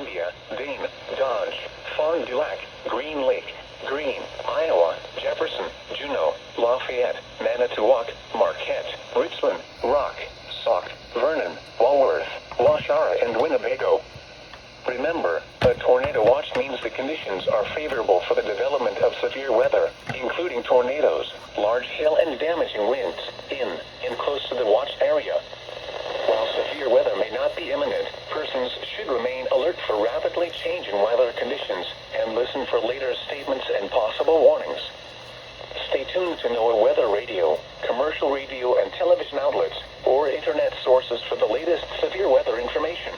Columbia, Dane, Dodge, Fond du Lac, Green Lake, Greene, Iowa, Jefferson, Juneau, Lafayette, Manitowoc, Marquette, Richland, Rock, Sauk, Vernon, Walworth, Waushara, and Winnebago. Remember, a tornado watch means the conditions are favorable for the development of severe weather, including tornadoes, large hail and damaging winds, in and close to the watched area. While severe weather may not be imminent, persons should remain alert for rapidly changing weather conditions and listen for later statements and possible warnings. Stay tuned to NOAA weather radio, commercial radio and television outlets, or internet sources for the latest severe weather information.